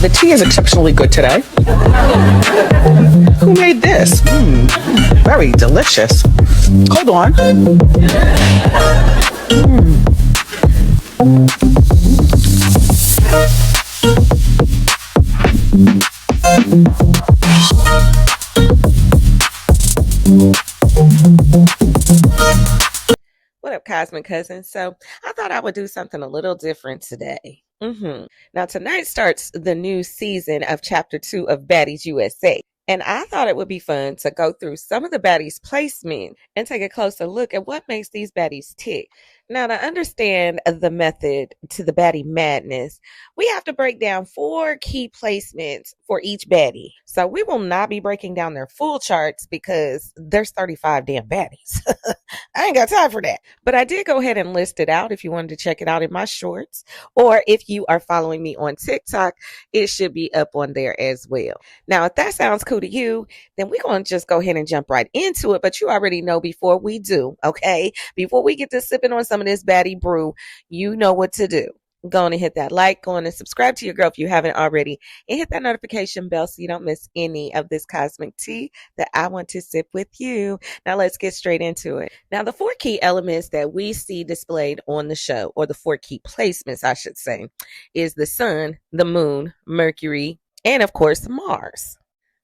The tea is exceptionally good today. Who made this? Very delicious. Hold on. What up, Cosmic Cousins? So I thought I would do something a little different today. Now, tonight starts the new season of Chapter 2 of Baddies USA. And I thought it would be fun to go through some of the baddies' placement and take a closer look at what makes these baddies tick. Now, to understand the method to the baddie madness, we have to break down 4 key placements for each baddie. So we will not be breaking down their full charts because there's 35 damn baddies. I ain't got time for that. But I did go ahead and list it out if you wanted to check it out in my shorts. Or if you are following me on TikTok, it should be up on there as well. Now, if that sounds cool to you, then we're going to just go ahead and jump right into it. But you already know before we do, okay? Before we get to sipping on some of this baddie brew, you know what to do. Go on and hit that like, go on and subscribe to your girl if you haven't already, and hit that notification bell so you don't miss any of this cosmic tea that I want to sip with you. Now let's get straight into it. Now the 4 key elements that we see displayed on the show, or the 4 key placements I should say, is the sun, the moon, Mercury, and of course Mars.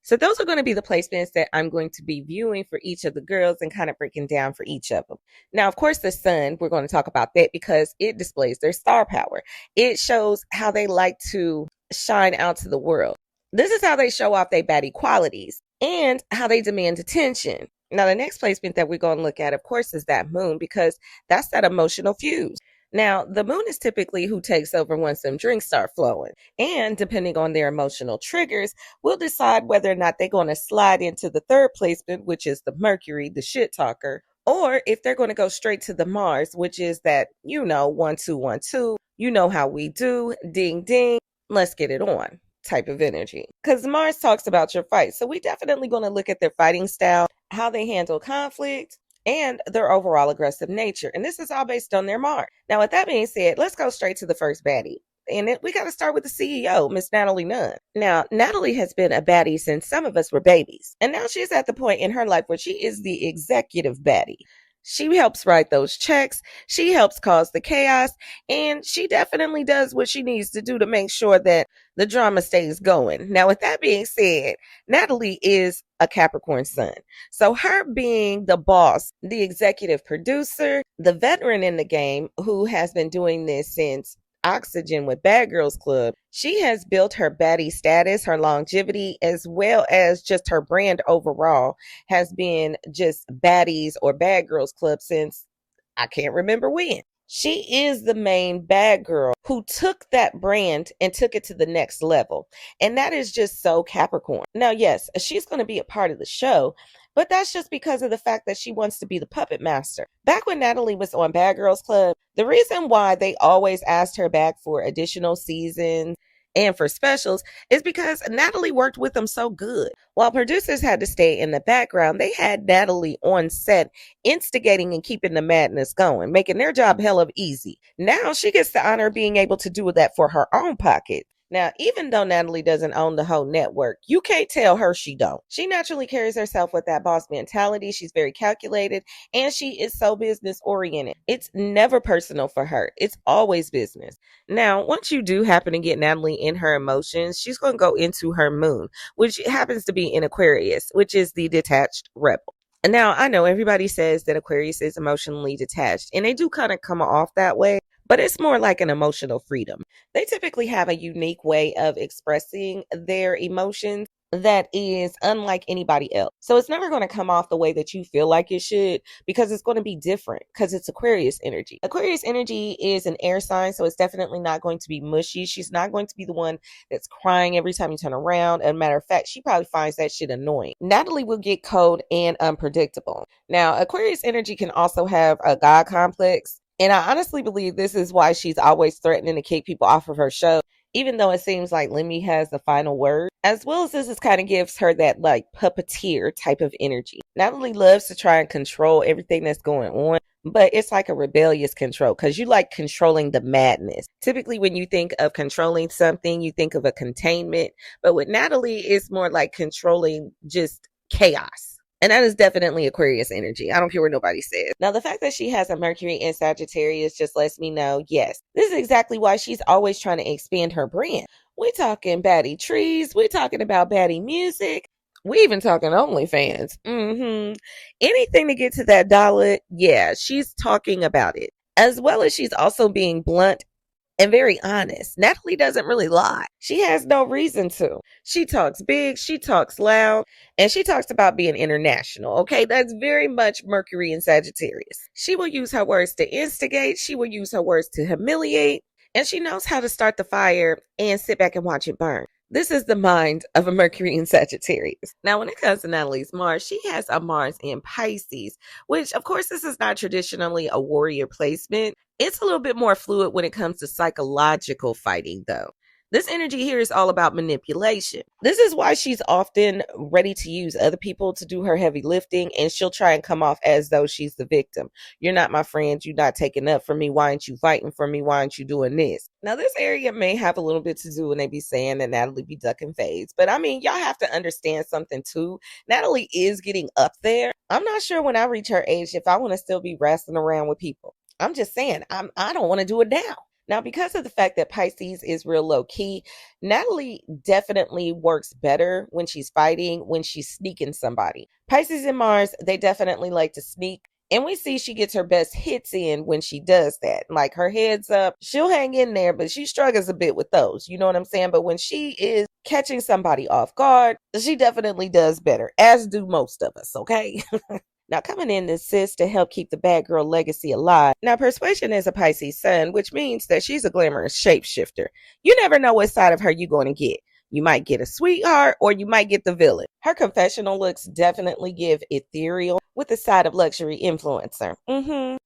So those are going to be the placements that I'm going to be viewing for each of the girls and kind of breaking down for each of them. Now, of course, the sun, we're going to talk about that because it displays their star power. It shows how they like to shine out to the world. This is how they show off their baddie qualities and how they demand attention. Now, the next placement that we're going to look at, of course, is that moon because that's that emotional fuse. Now, the moon is typically who takes over once some drinks start flowing. And depending on their emotional triggers, we'll decide whether or not they're going to slide into the third placement, which is the Mercury, the shit talker, or if they're going to go straight to the Mars, which is that, 1, 2, 1, 2, you know how we do, ding, ding, let's get it on type of energy. Because Mars talks about your fight. So we definitely going to look at their fighting style, how they handle conflict, and their overall aggressive nature. And this is all based on their mark. Now, with that being said, let's go straight to the first baddie. And we got to start with the CEO, Miss Natalie Nunn. Now, Natalie has been a baddie since some of us were babies. And now she's at the point in her life where she is the executive baddie. She helps write those checks. She helps cause the chaos. And she definitely does what she needs to do to make sure that the drama stays going. Now, with that being said, Natalie is a Capricorn sun. So her being the boss, the executive producer, the veteran in the game who has been doing this since Oxygen with Bad Girls Club, she has built her baddie status, her longevity, as well as just her brand overall has been just Baddies or Bad Girls Club since I can't remember when. She is the main bad girl who took that brand and took it to the next level. And that is just so Capricorn. Now, yes, she's going to be a part of the show, but that's just because of the fact that she wants to be the puppet master. Back when Natalie was on Bad Girls Club, the reason why they always asked her back for additional seasons and for specials is because Natalie worked with them so good. While producers had to stay in the background, they had Natalie on set instigating and keeping the madness going, making their job hell of easy. Now she gets the honor of being able to do that for her own pocket. Now, even though Natalie doesn't own the whole network, you can't tell her she don't. She naturally carries herself with that boss mentality. She's very calculated and she is so business oriented. It's never personal for her. It's always business. Now, once you do happen to get Natalie in her emotions, she's going to go into her moon, which happens to be in Aquarius, which is the detached rebel. And now I know everybody says that Aquarius is emotionally detached and they do kind of come off that way. But it's more like an emotional freedom. They typically have a unique way of expressing their emotions that is unlike anybody else. So it's never going to come off the way that you feel like it should because it's going to be different because it's Aquarius energy. Aquarius energy is an air sign, so it's definitely not going to be mushy. She's not going to be the one that's crying every time you turn around. As a matter of fact, she probably finds that shit annoying. Natalie will get cold and unpredictable. Now, Aquarius energy can also have a God complex. And I honestly believe this is why she's always threatening to kick people off of her show, even though it seems like Lemmy has the final word, as well as this kind of gives her that like puppeteer type of energy. Natalie loves to try and control everything that's going on, but it's like a rebellious control because you like controlling the madness. Typically, when you think of controlling something, you think of a containment, but with Natalie, it's more like controlling just chaos. And that is definitely Aquarius energy. I don't care what nobody says. Now, the fact that she has a Mercury in Sagittarius just lets me know, yes, this is exactly why she's always trying to expand her brand. We're talking Baddie trees. We're talking about Baddie music. We even talking OnlyFans. Anything to get to that dollar, yeah, she's talking about it. As well as she's also being blunt and very honest. Natalie doesn't really lie. She has no reason to. She talks big, she talks loud, and she talks about being international. Okay, that's very much Mercury in Sagittarius. She will use her words to instigate, she will use her words to humiliate, and she knows how to start the fire and sit back and watch it burn. This is the mind of a Mercury in Sagittarius. Now, when it comes to Natalie's Mars, she has a Mars in Pisces, which, of course, this is not traditionally a warrior placement. It's a little bit more fluid when it comes to psychological fighting, though. This energy here is all about manipulation. This is why she's often ready to use other people to do her heavy lifting, and she'll try and come off as though she's the victim. You're not my friend. You're not taking up for me. Why aren't you fighting for me? Why aren't you doing this? Now, this area may have a little bit to do when they be saying that Natalie be ducking fades. But I mean, y'all have to understand something too. Natalie is getting up there. I'm not sure when I reach her age if I want to still be wrestling around with people. I'm just saying, I don't want to do it now. Now, because of the fact that Pisces is real low key, Natalie definitely works better when she's fighting, when she's sneaking somebody. Pisces and Mars, they definitely like to sneak. And we see she gets her best hits in when she does that. Like her heads up, she'll hang in there, but she struggles a bit with those. You know what I'm saying? But when she is catching somebody off guard, she definitely does better, as do most of us, okay? Now, coming in this sis to help keep the bad girl legacy alive. Now, Persuasion is a Pisces sun, which means that she's a glamorous shapeshifter. You never know what side of her you're going to get. You might get a sweetheart or you might get the villain. Her confessional looks definitely give ethereal with the side of luxury influencer.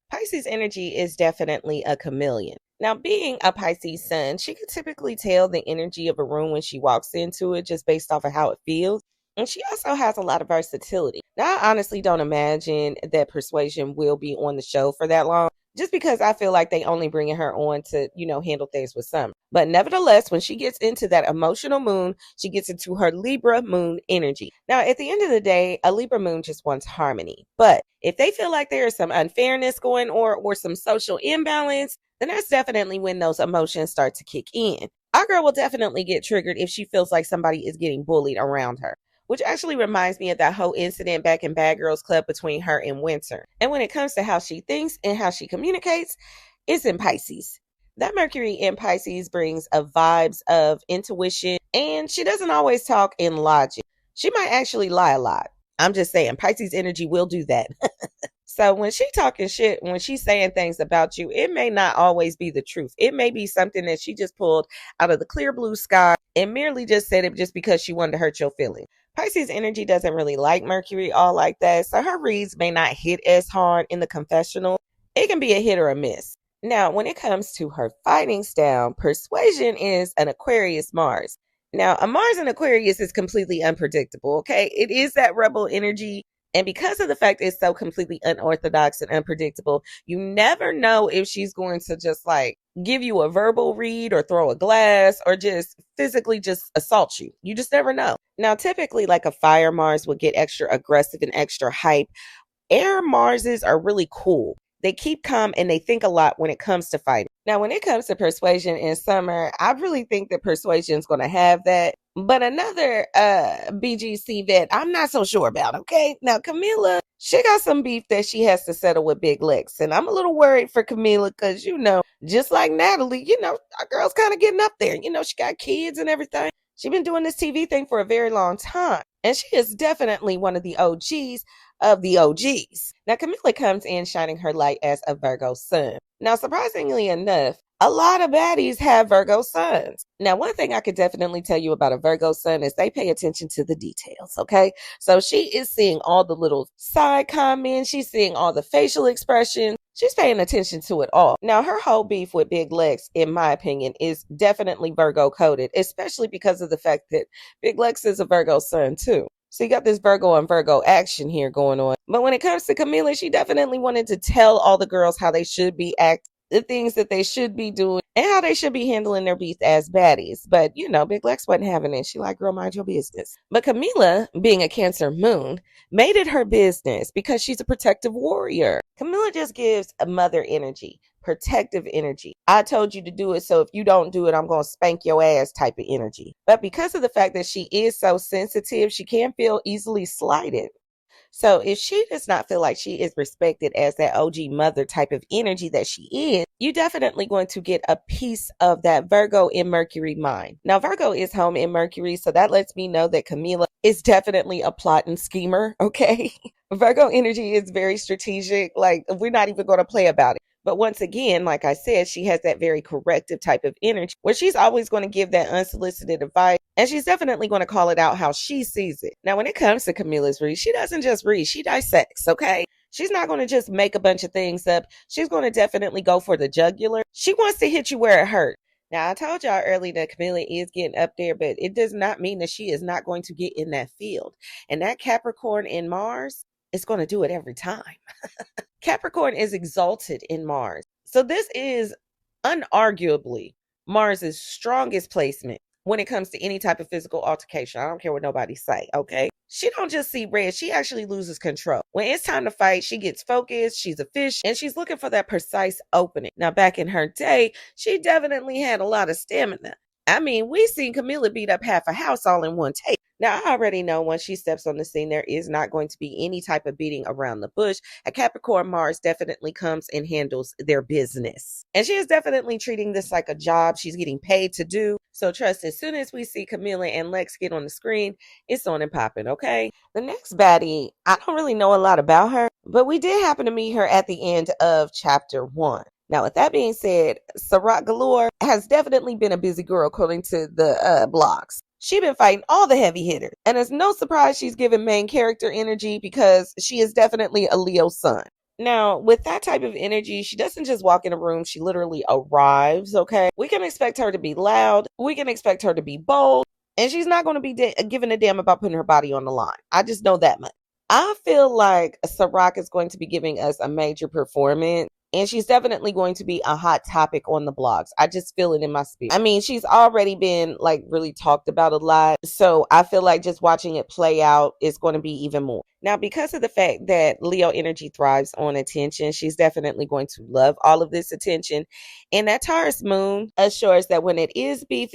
Pisces energy is definitely a chameleon. Now, being a Pisces sun, she can typically tell the energy of a room when she walks into it just based off of how it feels. And she also has a lot of versatility. Now, I honestly don't imagine that Persuasion will be on the show for that long, just because I feel like they only bringing her on to, handle things with Summer. But nevertheless, when she gets into that emotional moon, she gets into her Libra moon energy. Now, at the end of the day, a Libra moon just wants harmony. But if they feel like there is some unfairness going on or some social imbalance, then that's definitely when those emotions start to kick in. Our girl will definitely get triggered if she feels like somebody is getting bullied around her. Which actually reminds me of that whole incident back in Bad Girls Club between her and Winter. And when it comes to how she thinks and how she communicates, it's in Pisces. That Mercury in Pisces brings a vibes of intuition, and she doesn't always talk in logic. She might actually lie a lot. I'm just saying, Pisces energy will do that. So when she talking shit, when she's saying things about you, it may not always be the truth. It may be something that she just pulled out of the clear blue sky and merely just said it just because she wanted to hurt your feelings. Pisces energy doesn't really like Mercury all like that, so her reads may not hit as hard in the confessional. It can be a hit or a miss. Now, when it comes to her fighting style, Persuasion is an Aquarius Mars. Now, a Mars in Aquarius is completely unpredictable, okay? It is that rebel energy. And because of the fact it's so completely unorthodox and unpredictable, you never know if she's going to just like give you a verbal read or throw a glass or just physically just assault you. You just never know. Now, typically like a fire Mars would get extra aggressive and extra hype. Air Marses are really cool. They keep calm and they think a lot when it comes to fighting. Now, when it comes to Persuasion in Summer, I really think that Persuasion is going to have that. But another BGC vet, I'm not so sure about, okay? Now, Camila, she got some beef that she has to settle with Big Lex. And I'm a little worried for Camila because, just like Natalie, our girl's kind of getting up there. She got kids and everything. She's been doing this TV thing for a very long time. And she is definitely one of the OGs of the OGs. Now, Camila comes in shining her light as a Virgo sun. Now, surprisingly enough, a lot of baddies have Virgo suns. Now, one thing I could definitely tell you about a Virgo sun is they pay attention to the details, okay? So she is seeing all the little side comments. She's seeing all the facial expressions. She's paying attention to it all. Now, her whole beef with Big Lex, in my opinion, is definitely Virgo coded, especially because of the fact that Big Lex is a Virgo sun too. So you got this Virgo on Virgo action here going on. But when it comes to Camila, she definitely wanted to tell all the girls how they should be acting, the things that they should be doing, and how they should be handling their beef as baddies. But, Big Lex wasn't having it. She like, girl, mind your business. But Camila, being a Cancer moon, made it her business because she's a protective warrior. Camila just gives a mother energy, protective energy. I told you to do it, so if you don't do it, I'm going to spank your ass type of energy. But because of the fact that she is so sensitive, she can feel easily slighted. So if she does not feel like she is respected as that OG mother type of energy that she is, you're definitely going to get a piece of that Virgo in Mercury mind. Now, Virgo is home in Mercury, so that lets me know that Camila is definitely a plotting schemer, okay? Virgo energy is very strategic. Like, we're not even going to play about it. But once again, like I said, she has that very corrective type of energy where she's always going to give that unsolicited advice. And she's definitely going to call it out how she sees it. Now, when it comes to Camila's read, she doesn't just read, she dissects, okay? She's not going to just make a bunch of things up. She's going to definitely go for the jugular. She wants to hit you where it hurts. Now, I told y'all earlier that Camila is getting up there, but it does not mean that she is not going to get in that field. And that Capricorn in Mars is going to do it every time. Capricorn is exalted in Mars. So this is unarguably Mars's strongest placement when it comes to any type of physical altercation. I don't care what nobody say, okay? She don't just see red, she actually loses control. When it's time to fight, she gets focused, she's efficient, and she's looking for that precise opening. Now, back in her day, she definitely had a lot of stamina. I mean, we seen Camila beat up half a house all in one take. Now, I already know once she steps on the scene, there is not going to be any type of beating around the bush. A Capricorn Mars definitely comes and handles their business. And she is definitely treating this like a job she's getting paid to do. So trust, as soon as we see Camila and Lex get on the screen, it's on and popping, okay? The next baddie, I don't really know a lot about her, but we did happen to meet her at the end of chapter 1. Now, with that being said, Sarat Galore has definitely been a busy girl according to the blogs. She's been fighting all the heavy hitters. And it's no surprise she's given main character energy because she is definitely a Leo sun. Now, with that type of energy, she doesn't just walk in a room, she literally arrives, okay? We can expect her to be loud, we can expect her to be bold, and she's not going to be giving a damn about putting her body on the line. I just know that much. I feel like Sarat is going to be giving us a major performance. And she's definitely going to be a hot topic on the blogs. I just feel it in my spirit. I mean, she's already been like really talked about a lot. So I feel like just watching it play out is going to be even more. Now, because of the fact that Leo energy thrives on attention, she's definitely going to love all of this attention. And that Taurus moon assures that when it is beef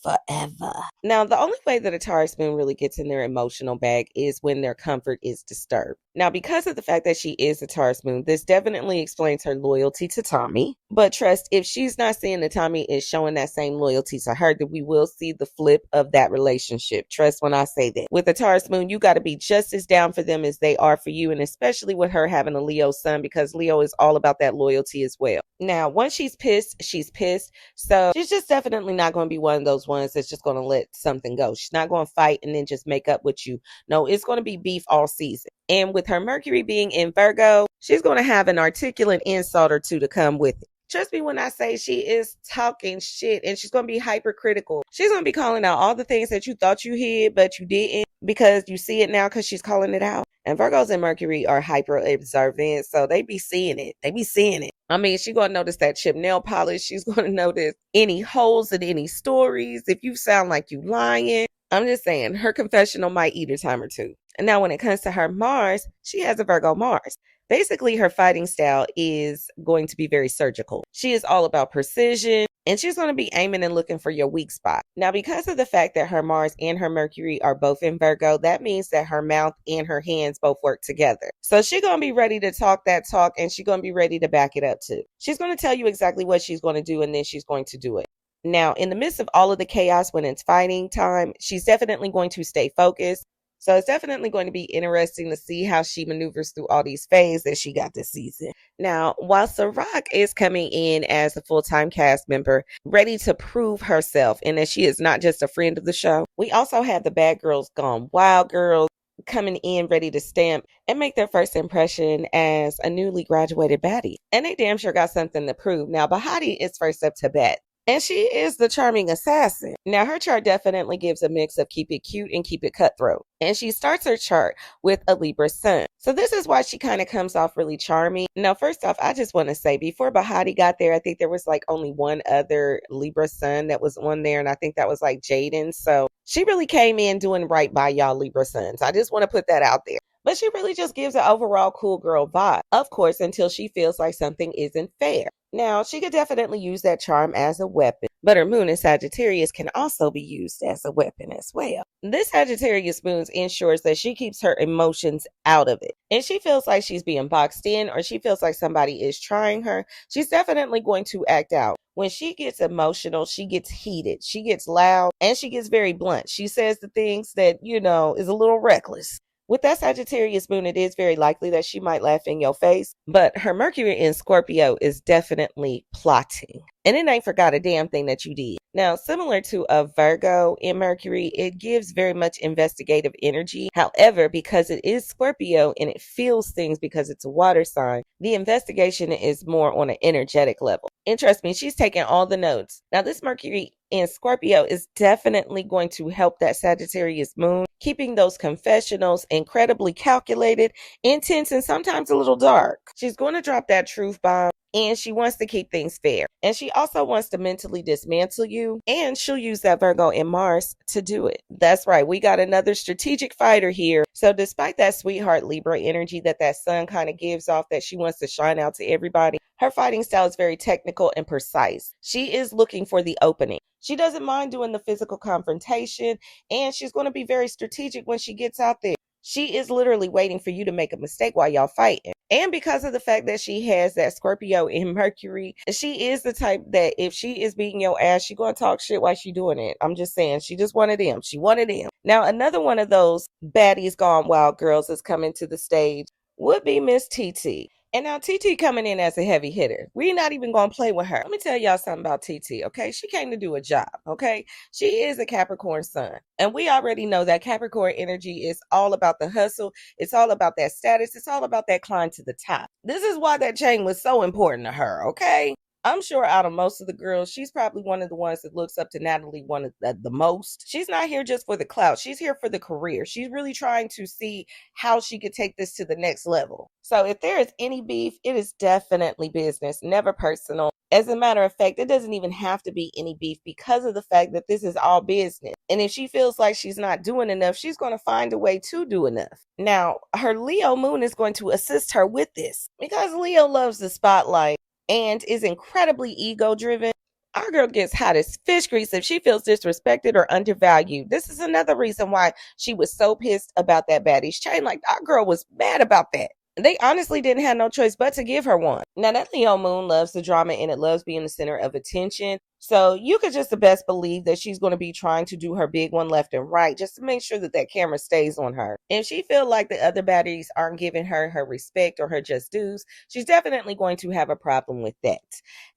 forever. Now, the only way that a Taurus moon really gets in their emotional bag is when their comfort is disturbed. Now, because of the fact that she is a Taurus moon, this definitely explains her loyalty to Tommy. But trust, if she's not seeing that Tommy is showing that same loyalty to her, then we will see the flip of that relationship. Trust when I say that. With a Taurus moon, you got to be just as down for them as they are for you. And especially with her having a Leo sun, because Leo is all about that loyalty as well. Now, once she's pissed, she's pissed. So she's just definitely not going to be one of those ones that's just going to let something go. She's not going to fight and then just make up with you. No, it's going to be beef all season. And with her Mercury being in Virgo, she's going to have an articulate insult or two to come with it. Trust me when I say she is talking shit and she's going to be hypercritical. She's going to be calling out all the things that you thought you hid, but you didn't because you see it now because she's calling it out. And Virgos and Mercury are hyper observant, so they be seeing it. They be seeing it. I mean, she's going to notice that chip nail polish. She's going to notice any holes in any stories. If you sound like you lying, I'm just saying her confessional might eat her time or two. And now when it comes to her Mars, she has a Virgo Mars. Basically, her fighting style is going to be very surgical. She is all about precision, and she's going to be aiming and looking for your weak spot. Now, because of the fact that her Mars and her Mercury are both in Virgo, that means that her mouth and her hands both work together. So she's going to be ready to talk that talk, and she's going to be ready to back it up too. She's going to tell you exactly what she's going to do, and then she's going to do it. Now, in the midst of all of the chaos when it's fighting time, she's definitely going to stay focused. So it's definitely going to be interesting to see how she maneuvers through all these phases that she got this season. Now, while Sarat is coming in as a full-time cast member, ready to prove herself and that she is not just a friend of the show, we also have the Bad Girls Gone Wild girls coming in ready to stamp and make their first impression as a newly graduated baddie. And they damn sure got something to prove. Now, Baddie is first up to bat. And she is the charming assassin. Now, her chart definitely gives a mix of keep it cute and keep it cutthroat. And she starts her chart with a Libra sun. So this is why she kind of comes off really charming. Now, first off, I just want to say before Baddie got there, I think there was like only one other Libra sun that was on there. And I think that was like Jaden. So she really came in doing right by y'all Libra suns. I just want to put that out there. But she really just gives an overall cool girl vibe, of course, until she feels like something isn't fair. Now, she could definitely use that charm as a weapon, but her moon in Sagittarius can also be used as a weapon as well. This Sagittarius moon ensures that she keeps her emotions out of it. And she feels like she's being boxed in, or she feels like somebody is trying her, she's definitely going to act out. When she gets emotional, she gets heated, she gets loud, and she gets very blunt. She says the things that, is a little reckless. With that Sagittarius moon, it is very likely that she might laugh in your face, but her Mercury in Scorpio is definitely plotting. And it ain't forgot a damn thing that you did. Now, similar to a Virgo in Mercury, it gives very much investigative energy. However, because it is Scorpio and it feels things because it's a water sign, the investigation is more on an energetic level. And trust me, she's taking all the notes. Now, this Mercury in Scorpio is definitely going to help that Sagittarius moon, keeping those confessionals incredibly calculated, intense, and sometimes a little dark. She's going to drop that truth bomb. And she wants to keep things fair. And she also wants to mentally dismantle you. And she'll use that Virgo in Mars to do it. That's right. We got another strategic fighter here. So despite that sweetheart Libra energy that sun kind of gives off, that she wants to shine out to everybody, her fighting style is very technical and precise. She is looking for the opening. She doesn't mind doing the physical confrontation. And she's going to be very strategic when she gets out there. She is literally waiting for you to make a mistake while y'all fighting. And because of the fact that she has that Scorpio in Mercury, she is the type that if she is beating your ass, she going to talk shit while she doing it. I'm just saying, she just wanted them. She wanted them. Now, another one of those baddies gone wild girls is coming to the stage would be Miss TT. And now TT coming in as a heavy hitter. We're not even going to play with her. Let me tell y'all something about TT, okay? She came to do a job, okay? She is a Capricorn sun. And we already know that Capricorn energy is all about the hustle. It's all about that status. It's all about that climb to the top. This is why that chain was so important to her, okay? I'm sure out of most of the girls, she's probably one of the ones that looks up to Natalie one of the most. She's not here just for the clout. She's here for the career. She's really trying to see how she could take this to the next level. So if there is any beef, it is definitely business, never personal. As a matter of fact, it doesn't even have to be any beef because of the fact that this is all business. And if she feels like she's not doing enough, she's going to find a way to do enough. Now, her Leo moon is going to assist her with this because Leo loves the spotlight and is incredibly ego-driven. Our girl gets hot as fish grease if she feels disrespected or undervalued. This is another reason why she was so pissed about that Baddie's chain. Like, our girl was mad about that. They honestly didn't have no choice but to give her one. Now, that Leo moon loves the drama and it loves being the center of attention. So you could just the best believe that she's going to be trying to do her big one left and right just to make sure that that camera stays on her. If she feels like the other baddies aren't giving her her respect or her just dues, she's definitely going to have a problem with that.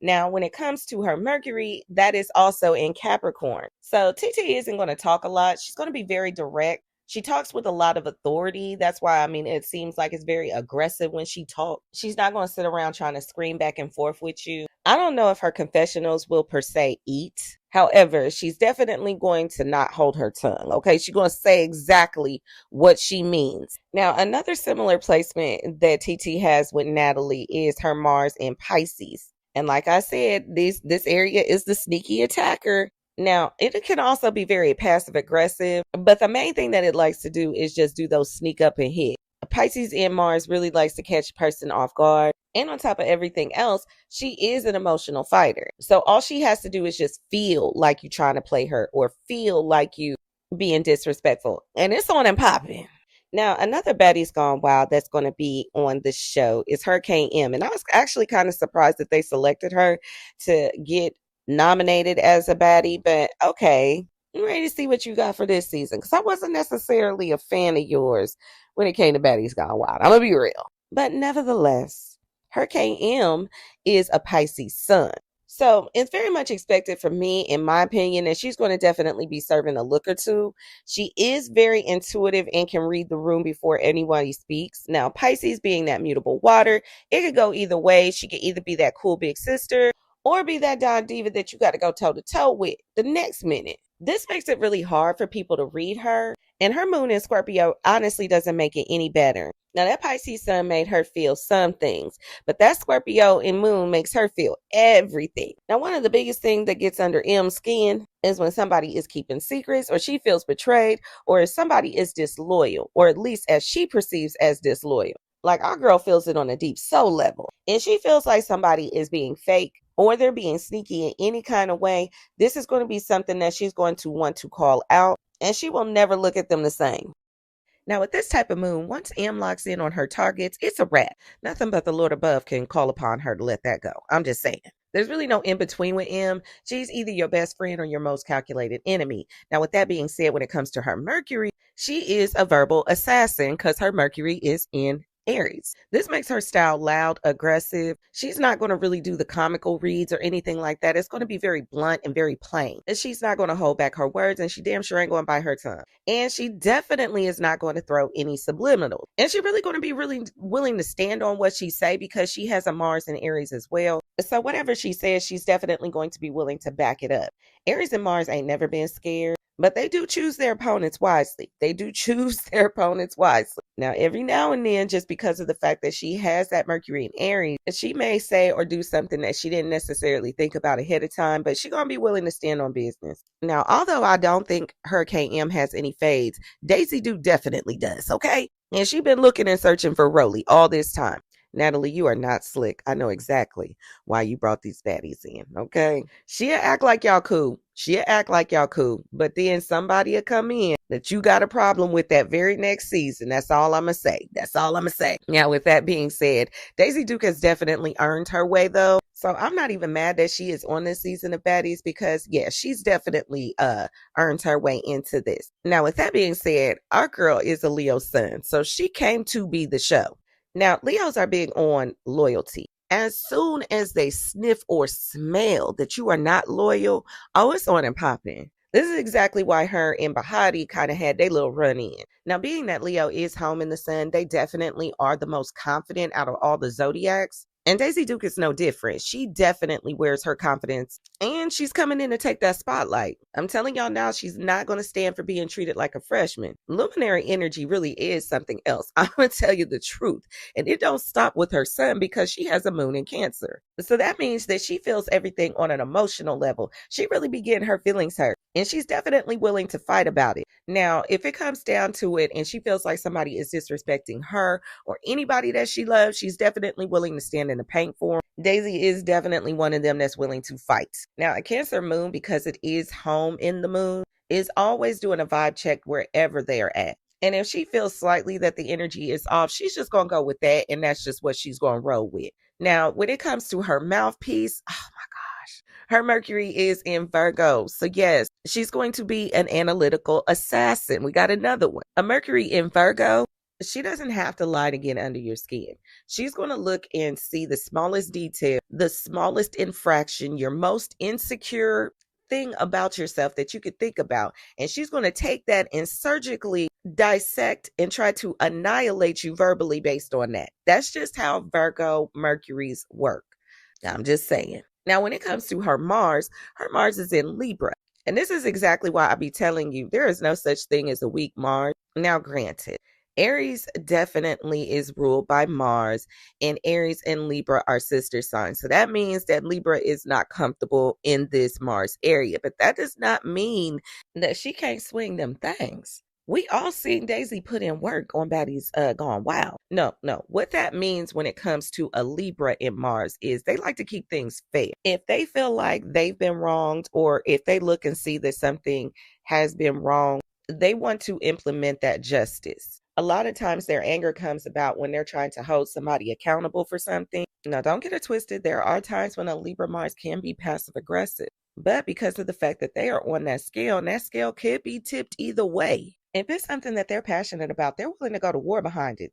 Now, when it comes to her Mercury, that is also in Capricorn. So TT isn't going to talk a lot. She's going to be very direct. She talks with a lot of authority. That's why, it seems like it's very aggressive when she talks. She's not going to sit around trying to scream back and forth with you. I don't know if her confessionals will per se eat. However, she's definitely going to not hold her tongue. Okay, she's going to say exactly what she means. Now, another similar placement that TT has with Natalie is her Mars in Pisces. And like I said, this area is the sneaky attacker. Now, it can also be very passive aggressive, but the main thing that it likes to do is just do those sneak up and hit. Pisces in Mars really likes to catch a person off guard. And on top of everything else, she is an emotional fighter. So all she has to do is just feel like you're trying to play her or feel like you being disrespectful. And it's on and popping. Now, another baddie's gone wild that's going to be on the show is Hurricane M. And I was actually kind of surprised that they selected her to get nominated as a baddie, but okay, I'm ready to see what you got for this season because I wasn't necessarily a fan of yours when it came to Baddies Gone Wild. I'm gonna be real, but nevertheless, Hurricane M is a Pisces sun, so it's very much expected from me, in my opinion, that she's going to definitely be serving a look or two. She is very intuitive and can read the room before anybody speaks. Now, Pisces being that mutable water, it could go either way. She could either be that cool big sister, or be that Don Diva that you got to go toe to toe with the next minute. This makes it really hard for people to read her, and her moon in Scorpio honestly doesn't make it any better. Now, that Pisces sun made her feel some things, but that Scorpio in moon makes her feel everything. Now, one of the biggest things that gets under M's skin is when somebody is keeping secrets, or she feels betrayed, or if somebody is disloyal, or at least as she perceives as disloyal. Like, our girl feels it on a deep soul level, and she feels like somebody is being fake or they're being sneaky in any kind of way. This is going to be something that she's going to want to call out, and she will never look at them the same. Now, with this type of moon, once M locks in on her targets, it's a wrap. Nothing but the Lord above can call upon her to let that go. I'm just saying. There's really no in between with M. She's either your best friend or your most calculated enemy. Now, with that being said, when it comes to her Mercury, she is a verbal assassin because her Mercury is in Aries. This makes her style loud, aggressive. She's not going to really do the comical reads or anything like that. It's going to be very blunt and very plain. And she's not going to hold back her words, and she damn sure ain't going to bite her tongue. And she definitely is not going to throw any subliminals. And she's really going to be really willing to stand on what she say because she has a Mars in Aries as well. So whatever she says, she's definitely going to be willing to back it up. Aries and Mars ain't never been scared, but they do choose their opponents wisely. Now, every now and then, just because of the fact that she has that Mercury in Aries, she may say or do something that she didn't necessarily think about ahead of time, but she's going to be willing to stand on business. Now, although I don't think Hurricane M has any fades, Daisy Duke definitely does, okay? And she's been looking and searching for Rolly all this time. Natalie, you are not slick. I know exactly why you brought these baddies in, okay? She'll act like y'all cool. But then somebody will come in that you got a problem with that very next season. That's all I'm going to say. Now, with that being said, Daisy Duke has definitely earned her way, though. So I'm not even mad that she is on this season of Baddies because, yeah, she's definitely earned her way into this. Now, with that being said, our girl is a Leo sun, so she came to be the show. Now, Leos are big on loyalty. As soon as they sniff or smell that you are not loyal, oh, it's on and popping. This is exactly why her and Baddie kind of had their little run in. Now, being that Leo is home in the sun, they definitely are the most confident out of all the zodiacs. And Daisy Duke is no different. She definitely wears her confidence, and she's coming in to take that spotlight. I'm telling y'all now, she's not going to stand for being treated like a freshman. Luminary energy really is something else. I'm going to tell you the truth. And it don't stop with her sun because she has a moon in Cancer. So that means that she feels everything on an emotional level. She really be getting her feelings hurt, and she's definitely willing to fight about it. Now, if it comes down to it and she feels like somebody is disrespecting her or anybody that she loves, she's definitely willing to stand in the paint for them. Daisy is definitely one of them that's willing to fight. Now, a Cancer moon, because it is home in the moon, is always doing a vibe check wherever they're at. And if she feels slightly that the energy is off, she's just going to go with that, and that's just what she's going to roll with. Now, when it comes to her mouthpiece, oh my gosh, her Mercury is in Virgo. So yes, she's going to be an analytical assassin. We got another one. A Mercury in Virgo, she doesn't have to lie to get under your skin. She's going to look and see the smallest detail, the smallest infraction, your most insecure thing about yourself that you could think about. And she's going to take that and surgically dissect and try to annihilate you verbally based on that. That's just how Virgo Mercuries work. I'm just saying. Now, when it comes to her Mars is in Libra. And this is exactly why I be telling you there is no such thing as a weak Mars. Now, granted, Aries definitely is ruled by Mars, and Aries and Libra are sister signs. So that means that Libra is not comfortable in this Mars area. But that does not mean that she can't swing them things. We all seen Daisy put in work on Baddie's Gone Wild. No. What that means when it comes to a Libra in Mars is they like to keep things fair. If they feel like they've been wronged, or if they look and see that something has been wrong, they want to implement that justice. A lot of times their anger comes about when they're trying to hold somebody accountable for something. Now, don't get it twisted. There are times when a Libra Mars can be passive aggressive. But because of the fact that they are on that scale, and that scale could be tipped either way. If it's something that they're passionate about, they're willing to go to war behind it.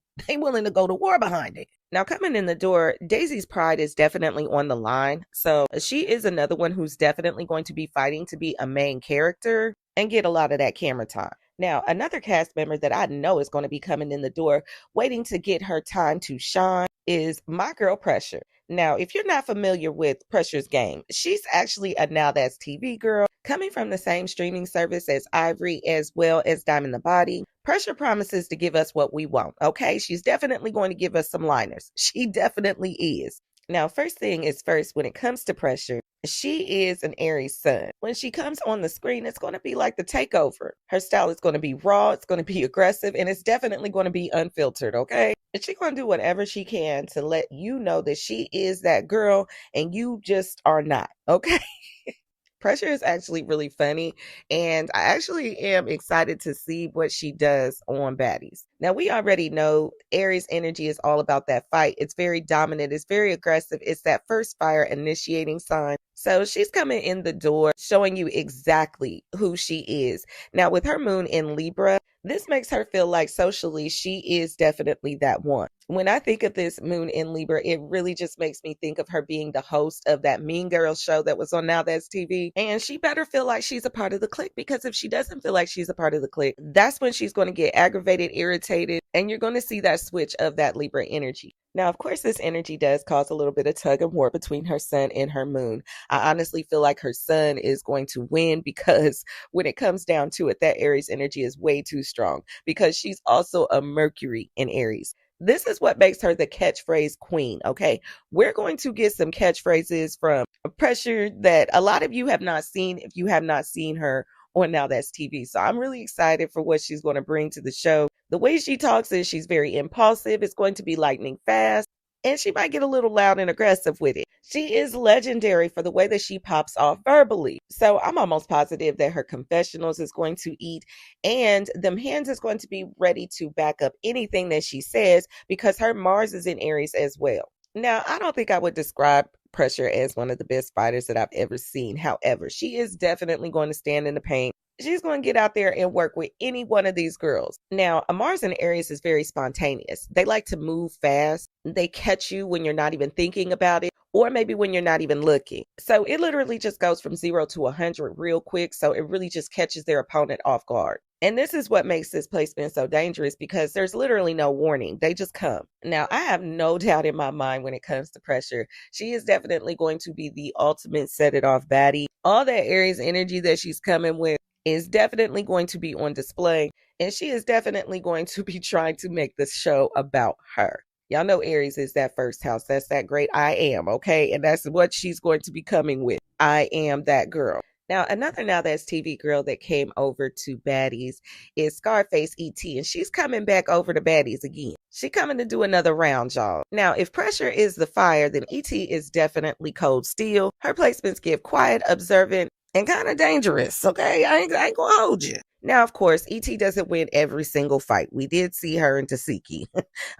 Now, coming in the door, Daisy's pride is definitely on the line. So she is another one who's definitely going to be fighting to be a main character and get a lot of that camera time. Now, another cast member that I know is going to be coming in the door, waiting to get her time to shine, is my girl Pressure. Now, if you're not familiar with Pressure's game, she's actually a Now That's TV girl coming from the same streaming service as Ivory as well as Diamond the Body. Pressure promises to give us what we want, okay? She's definitely going to give us some liners. She definitely is. Now, first thing is first, when it comes to Pressure, she is an Aries sun. When she comes on the screen, it's going to be like the takeover. Her style is going to be raw, it's going to be aggressive, and it's definitely going to be unfiltered, okay? And she's going to do whatever she can to let you know that she is that girl and you just are not, okay? Pressure is actually really funny, and I actually am excited to see what she does on Baddies. Now, we already know Aries energy is all about that fight. It's very dominant, it's very aggressive. It's that first fire initiating sign. So she's coming in the door showing you exactly who she is. Now, with her moon in Libra, this makes her feel like socially she is definitely that one. When I think of this moon in Libra, it really just makes me think of her being the host of that Mean Girls show that was on Now That's TV. And she better feel like she's a part of the clique, because if she doesn't feel like she's a part of the clique, that's when she's going to get aggravated, irritated, and you're going to see that switch of that Libra energy. Now, of course, this energy does cause a little bit of tug and war between her sun and her moon. I honestly feel like her sun is going to win, because when it comes down to it, that Aries energy is way too strong, because she's also a Mercury in Aries. This is what makes her the catchphrase queen, okay? We're going to get some catchphrases from Pressure that a lot of you have not seen if you have not seen her on Now That's TV. So I'm really excited for what she's going to bring to the show. The way she talks is she's very impulsive. It's going to be lightning fast, and she might get a little loud and aggressive with it. She is legendary for the way that she pops off verbally. So I'm almost positive that her confessionals is going to eat, and them hands is going to be ready to back up anything that she says, because her Mars is in Aries as well. Now, I don't think I would describe Pressure as one of the best fighters that I've ever seen. However, she is definitely going to stand in the paint. She's going to get out there and work with any one of these girls. Now, a Mars in Aries is very spontaneous. They like to move fast. They catch you when you're not even thinking about it, or maybe when you're not even looking. So it literally just goes from 0 to 100 real quick. So it really just catches their opponent off guard. And this is what makes this placement so dangerous, because there's literally no warning. They just come. Now, I have no doubt in my mind when it comes to Pressure, she is definitely going to be the ultimate set it off baddie. All that Aries energy that she's coming with is definitely going to be on display, and she is definitely going to be trying to make the show about her. Y'all know Aries is that first house. That's that great I am, okay? And that's what she's going to be coming with. I am that girl. Now, another Now That's TV girl that came over to Baddies is Scarface ET, and she's coming back over to Baddies again. She coming to do another round, y'all. Now, if Pressure is the fire, then ET is definitely cold steel. Her placements give quiet, observant, and kind of dangerous, okay? I ain't gonna hold you. Now, of course, ET doesn't win every single fight. We did see her in Tasiki.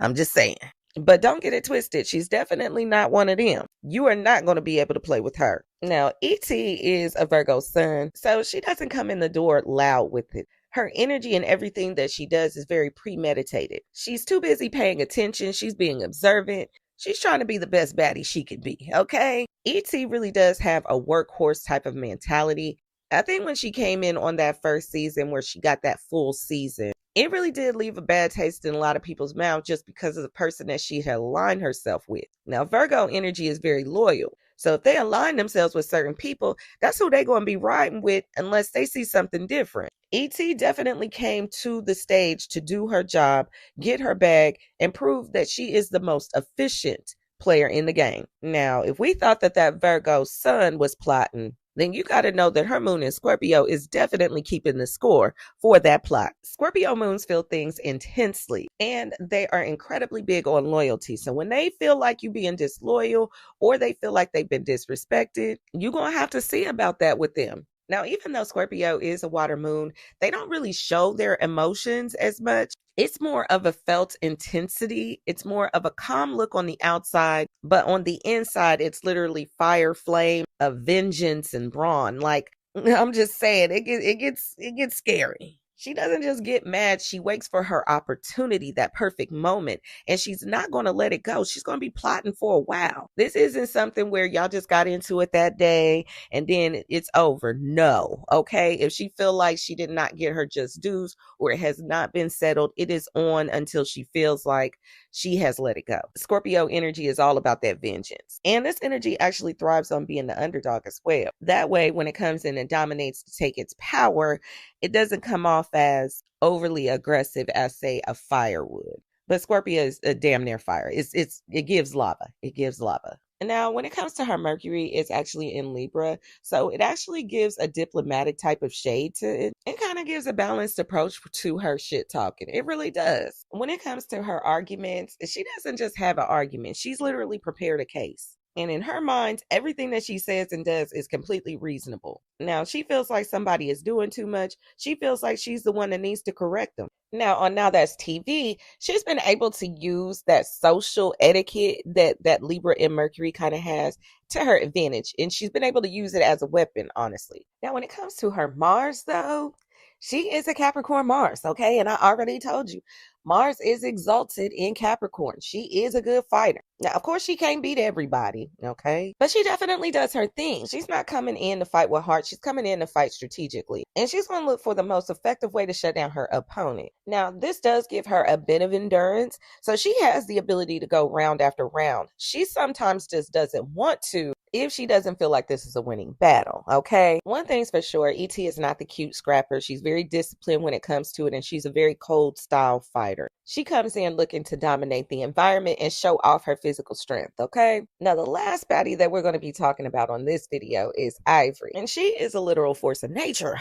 I'm just saying. But don't get it twisted. She's definitely not one of them. You are not going to be able to play with her. Now, ET is a Virgo sun, so she doesn't come in the door loud with it. Her energy and everything that she does is very premeditated. She's too busy paying attention. She's being observant. She's trying to be the best baddie she can be, okay? ET really does have a workhorse type of mentality. I think when she came in on that first season where she got that full season, it really did leave a bad taste in a lot of people's mouth, just because of the person that she had aligned herself with. Now, Virgo energy is very loyal. So if they align themselves with certain people, that's who they're going to be riding with unless they see something different. ET definitely came to the stage to do her job, get her bag, and prove that she is the most efficient player in the game. Now, if we thought that Virgo sun was plotting, then you got to know that her moon in Scorpio is definitely keeping the score for that plot. Scorpio moons feel things intensely, and they are incredibly big on loyalty. So when they feel like you being disloyal, or they feel like they've been disrespected, you're going to have to see about that with them. Now, even though Scorpio is a water moon, they don't really show their emotions as much. It's more of a felt intensity. It's more of a calm look on the outside, but on the inside, it's literally fire, flame of vengeance and brawn. Like, I'm just saying, it gets scary. She doesn't just get mad. She waits for her opportunity, that perfect moment, and she's not going to let it go. She's going to be plotting for a while. This isn't something where y'all just got into it that day and then it's over. No, okay? If she feel like she did not get her just dues, or it has not been settled, it is on until she feels like she has let it go. Scorpio energy is all about that vengeance. And this energy actually thrives on being the underdog as well. That way, when it comes in and dominates to take its power, it doesn't come off as overly aggressive as, say, a fire would. But Scorpio is a damn near fire. It gives lava. It gives lava. Now, when it comes to her Mercury, it's actually in Libra. So it actually gives a diplomatic type of shade to it. It kind of gives a balanced approach to her shit talking. It really does. When it comes to her arguments, she doesn't just have an argument. She's literally prepared a case. And in her mind, everything that she says and does is completely reasonable. Now, she feels like somebody is doing too much. She feels like she's the one that needs to correct them. Now, on Now That's TV, she's been able to use that social etiquette that Libra and Mercury kind of has to her advantage. And she's been able to use it as a weapon, honestly. Now, when it comes to her Mars, though, she is a Capricorn Mars, okay? And I already told you, Mars is exalted in Capricorn. She is a good fighter. Now, of course, she can't beat everybody, okay? But she definitely does her thing. She's not coming in to fight with heart. She's coming in to fight strategically. And she's going to look for the most effective way to shut down her opponent. Now, this does give her a bit of endurance. So she has the ability to go round after round. She sometimes just doesn't want to if she doesn't feel like this is a winning battle, okay? One thing's for sure, E.T. is not the cute scrapper. She's very disciplined when it comes to it, and she's a very cold style fighter. She comes in looking to dominate the environment and show off her physical strength, okay? Now, the last baddie that we're going to be talking about on this video is Ivory, and she is a literal force of nature.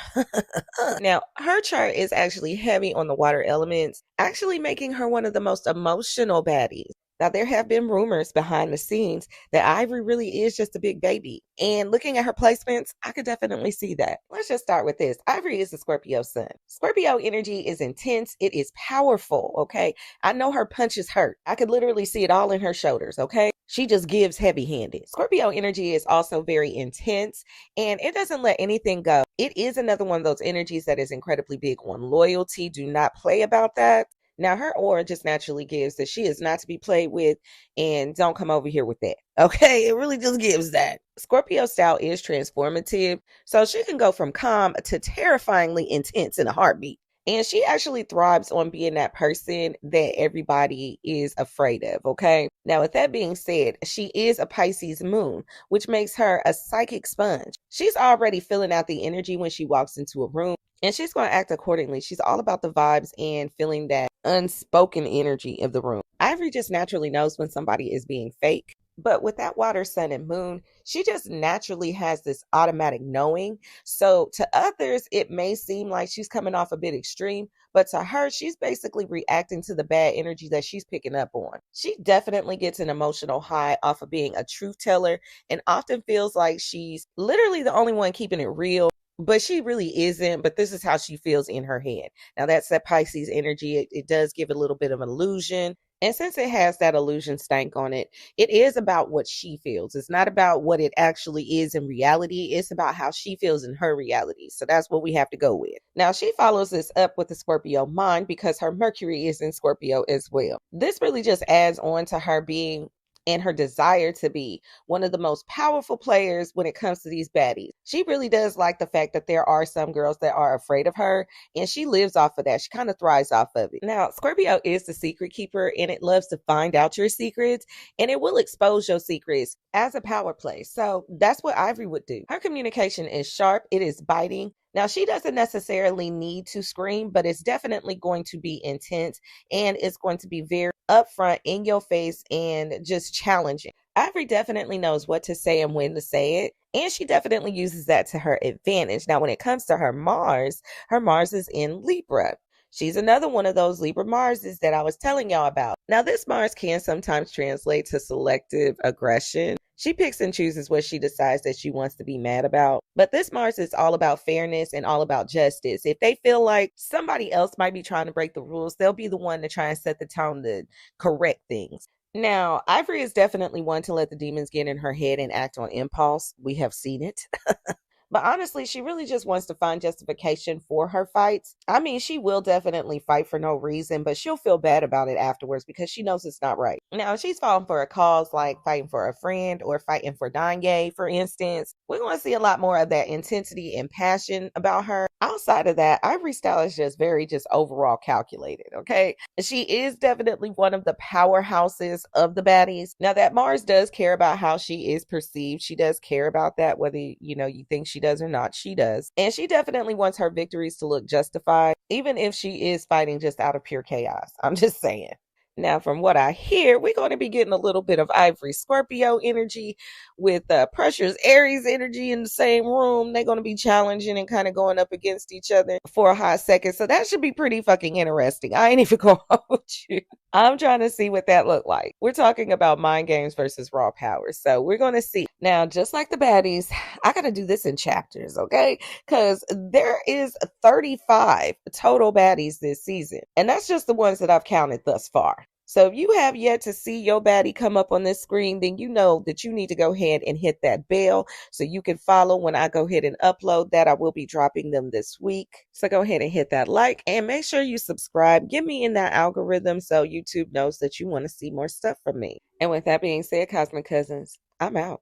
Now, her chart is actually heavy on the water elements, actually making her one of the most emotional baddies. Now, there have been rumors behind the scenes that Ivory really is just a big baby. And looking at her placements, I could definitely see that. Let's just start with this. Ivory is the Scorpio sun. Scorpio energy is intense. It is powerful, okay? I know her punches hurt. I could literally see it all in her shoulders, okay? She just gives heavy-handed. Scorpio energy is also very intense, and it doesn't let anything go. It is another one of those energies that is incredibly big on loyalty. Do not play about that. Now, her aura just naturally gives that she is not to be played with, and don't come over here with that. Okay, it really just gives that. Scorpio style is transformative, so she can go from calm to terrifyingly intense in a heartbeat. And she actually thrives on being that person that everybody is afraid of, okay? Now, with that being said, she is a Pisces moon, which makes her a psychic sponge. She's already filling out the energy when she walks into a room, and she's going to act accordingly. She's all about the vibes and feeling that unspoken energy of the room. Ivory just naturally knows when somebody is being fake. But with that water, sun, and moon, she just naturally has this automatic knowing. So to others, it may seem like she's coming off a bit extreme, but to her, she's basically reacting to the bad energy that she's picking up on. She definitely gets an emotional high off of being a truth teller and often feels like she's literally the only one keeping it real. But she really isn't, but this is how she feels in her head. Now, that's that Pisces energy. It does give a little bit of an illusion. And since it has that illusion stank on it, it is about what she feels. It's not about what it actually is in reality. It's about how she feels in her reality. So that's what we have to go with. Now, she follows this up with the Scorpio mind because her Mercury is in Scorpio as well. This really just adds on to her being and her desire to be one of the most powerful players when it comes to these baddies. She really does like the fact that there are some girls that are afraid of her, and she lives off of that. She kind of thrives off of it. Now, Scorpio is the secret keeper, and it loves to find out your secrets, and it will expose your secrets as a power play. So that's what Ivory would do. Her communication is sharp. It is biting. Now, she doesn't necessarily need to scream, but it's definitely going to be intense, and it's going to be very upfront, in your face, and just challenging. Ivory definitely knows what to say and when to say it, and she definitely uses that to her advantage. Now, when it comes to her Mars is in Libra. She's another one of those Libra Marses that I was telling y'all about. Now, this Mars can sometimes translate to selective aggression. She picks and chooses what she decides that she wants to be mad about. But this Mars is all about fairness and all about justice. If they feel like somebody else might be trying to break the rules, they'll be the one to try and set the tone to correct things. Now, Ivory is definitely one to let the demons get in her head and act on impulse. We have seen it. But honestly, she really just wants to find justification for her fights. I mean, she will definitely fight for no reason, but she'll feel bad about it afterwards because she knows it's not right. Now, if she's falling for a cause like fighting for a friend or fighting for Danye, for instance, we're going to see a lot more of that intensity and passion about her. Outside of that, Ivory Style is just overall calculated, okay? She is definitely one of the powerhouses of the baddies. Now that Mars does care about how she is perceived, she does care about that, whether you think she does or not, she does. And she definitely wants her victories to look justified, even if she is fighting just out of pure chaos. I'm just saying. Now, from what I hear, we're going to be getting a little bit of Ivory Scorpio energy with Pressure's Aries energy in the same room. They're going to be challenging and kind of going up against each other for a hot second. So that should be pretty fucking interesting. I ain't even going to hold you. I'm trying to see what that looked like. We're talking about mind games versus raw power. So we're going to see. Now, just like the baddies, I got to do this in chapters, okay? Because there is 35 total baddies this season. And that's just the ones that I've counted thus far. So if you have yet to see your baddie come up on this screen, then you know that you need to go ahead and hit that bell so you can follow when I go ahead and upload that. I will be dropping them this week. So go ahead and hit that like and make sure you subscribe. Get me in that algorithm so YouTube knows that you want to see more stuff from me. And with that being said, Cosmic Cousins, I'm out.